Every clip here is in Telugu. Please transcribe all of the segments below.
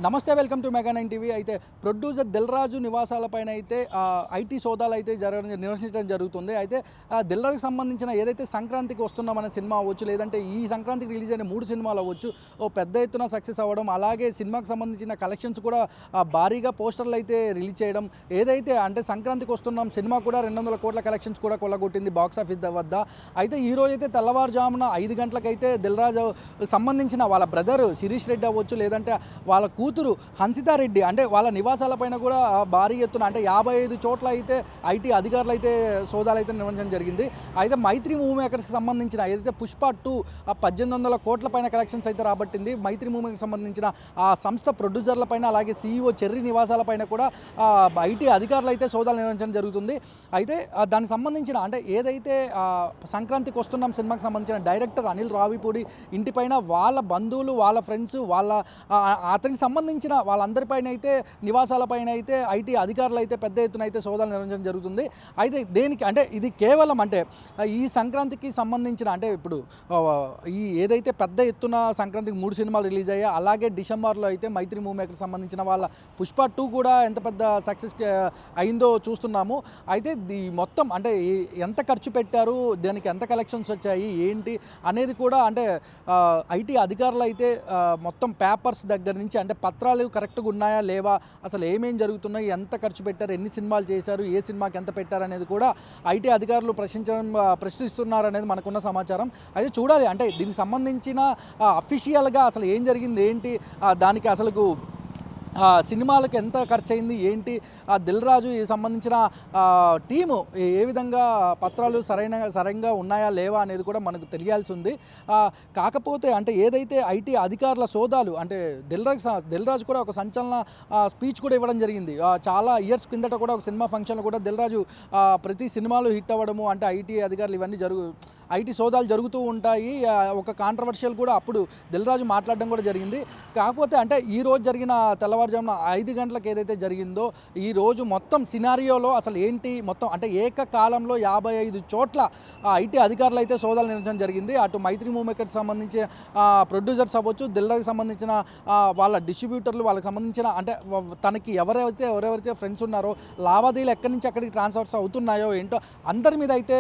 నమస్తే, వెల్కమ్ టు మెగా 9 టీవీ. అయితే ప్రొడ్యూసర్ దిల్ రాజు నివాసాలపైన అయితే ఐటీ సోదాలు అయితే నిర్వహించడం జరుగుతుంది. అయితే దిల్ రాజుకి సంబంధించిన ఏదైతే సంక్రాంతికి వస్తున్నామనే సినిమా అవ్వచ్చు, లేదంటే ఈ సంక్రాంతికి రిలీజ్ అయిన 3 సినిమాలు అవ్వచ్చు, పెద్ద ఎత్తున సక్సెస్ అవ్వడం, అలాగే సినిమాకి సంబంధించిన కలెక్షన్స్ కూడా భారీగా పోస్టర్లు అయితే రిలీజ్ చేయడం, ఏదైతే అంటే సంక్రాంతికి వస్తున్నాం సినిమా కూడా 200 కోట్ల కలెక్షన్స్ కూడా కొల్లగొట్టింది బాక్స్ ఆఫీస్ వద్ద. అయితే ఈ రోజు అయితే తెల్లవారుజామున 5 గంటలకైతే దిల్ రాజు సంబంధించిన వాళ్ళ బ్రదర్ శిరీష్ రెడ్డి అవ్వచ్చు, లేదంటే వాళ్ళ కూతురు హన్సితారెడ్డి అంటే వాళ్ళ నివాసాలపైన కూడా భారీ ఎత్తున అంటే 55 చోట్ల అయితే ఐటీ అధికారులు అయితే సోదాలు అయితే నిర్వహించడం జరిగింది. అయితే మైత్రి మూవీ మేకర్స్కి సంబంధించిన ఏదైతే పుష్ప 2 1800 కోట్ల పైన కలెక్షన్స్ అయితే రాబట్టింది. మైత్రి మూవీ మేకర్కి సంబంధించిన ఆ సంస్థ ప్రొడ్యూసర్ల పైన, అలాగే సీఈఓ చెర్రీ నివాసాలపైన కూడా ఐటీ అధికారులు అయితే సోదాలు నిర్వహించడం జరుగుతుంది. అయితే దానికి సంబంధించిన అంటే ఏదైతే సంక్రాంతికి వస్తున్నాం సినిమాకి సంబంధించిన డైరెక్టర్ అనిల్ రావిపూడి ఇంటిపైన వాళ్ళ బంధువులు, వాళ్ళ ఫ్రెండ్స్, వాళ్ళ అతనికి సంబంధించిన వాళ్ళందరిపైన అయితే నివాసాలపైన అయితే ఐటీ అధికారులు అయితే పెద్ద ఎత్తున అయితే సోదాలు నిర్వహించడం జరుగుతుంది. అయితే దేనికి అంటే ఇది కేవలం అంటే ఈ సంక్రాంతికి సంబంధించిన అంటే ఇప్పుడు ఈ ఏదైతే పెద్ద ఎత్తున సంక్రాంతికి 3 సినిమాలు రిలీజ్ అయ్యాయి, అలాగే డిసెంబర్లో అయితే మైత్రి మూవీ మేకర్కి సంబంధించిన వాళ్ళ పుష్ప 2 కూడా ఎంత పెద్ద సక్సెస్ అయిందో చూస్తున్నాము. అయితే మొత్తం అంటే ఎంత ఖర్చు పెట్టారు, దానికి ఎంత కలెక్షన్స్ వచ్చాయి ఏంటి అనేది కూడా అంటే ఐటీ అధికారులు అయితే మొత్తం పేపర్స్ దగ్గర నుంచి అంటే పత్రాలు కరెక్ట్గా ఉన్నాయా లేవా, అసలు ఏమేం జరుగుతున్నాయి, ఎంత ఖర్చు పెట్టారు, ఎన్ని సినిమాలు చేశారు, ఏ సినిమాకి ఎంత పెట్టారు అనేది కూడా ఐటీ అధికారులు ప్రశ్నిస్తున్నారు అనేది మనకున్న సమాచారం. అయితే చూడాలి అంటే దీనికి సంబంధించిన అఫీషియల్గా అసలు ఏం జరిగింది ఏంటి, దానికి అసలు సినిమాలకు ఎంత ఖర్చు అయింది ఏంటి, దిల్ రాజు సంబంధించిన టీము ఏ విధంగా పత్రాలు సరైనగా ఉన్నాయా లేవా అనేది కూడా మనకు తెలియాల్సి ఉంది. కాకపోతే అంటే ఏదైతే ఐటీ అధికారుల సోదాలు అంటే దిల్ రాజు కూడా ఒక సంచలన స్పీచ్ కూడా ఇవ్వడం జరిగింది. చాలా ఇయర్స్ కిందట కూడా ఒక సినిమా ఫంక్షన్లో కూడా దిల్ రాజు ప్రతి సినిమాలో హిట్ అవ్వడము, అంటే ఐటీ అధికారులు ఇవన్నీ ఐటీ సోదాలు జరుగుతూ ఉంటాయి, ఒక కాంట్రవర్షియల్ కూడా అప్పుడు దిల్ రాజు మాట్లాడడం కూడా జరిగింది. కాకపోతే అంటే ఈ రోజు జరిగిన తెల్లవారుజామున 5 గంటలకు ఏదైతే జరిగిందో ఈ రోజు మొత్తం సినారియోలో అసలు ఏంటి మొత్తం అంటే ఏకకాలంలో 55 చోట్ల ఐటీ అధికారులు అయితే సోదాలు నిర్వహించడం జరిగింది. అటు మైత్రి మూవీ మేకర్కి సంబంధించి ప్రొడ్యూసర్స్ అవ్వచ్చు, దిల్ రాజుకి సంబంధించిన వాళ్ళ డిస్ట్రిబ్యూటర్లు, వాళ్ళకి సంబంధించిన అంటే తనకి ఎవరెవరైతే ఫ్రెండ్స్ ఉన్నారో లావాదేవీలు ఎక్కడి నుంచి ఎక్కడికి ట్రాన్స్ఫర్స్ అవుతున్నాయో ఏంటో అందరి మీద అయితే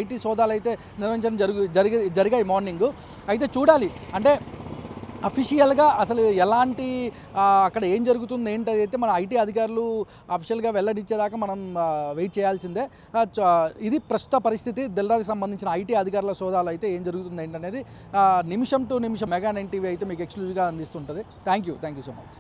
ఐటీ సోదాలు అయితే నిర్వహించడం జరిగాయి మార్నింగ్. అయితే చూడాలి అంటే అఫీషియల్గా అసలు ఎలాంటి అక్కడ ఏం జరుగుతుంది ఏంటి అయితే మన ఐటీ అధికారులు అఫీషియల్గా వెల్లడించేదాకా మనం వెయిట్ చేయాల్సిందే. ఇది ప్రస్తుత పరిస్థితి. దిల్ రాజుకి సంబంధించిన ఐటీ అధికారుల సోదాలు అయితే ఏం జరుగుతుంది ఏంటనేది నిమిషం టు నిమిషం మెగా 9 టీవీ అయితే మీకు ఎక్స్క్లూజివ్గా అందిస్తుంటుంది. Thank you so much.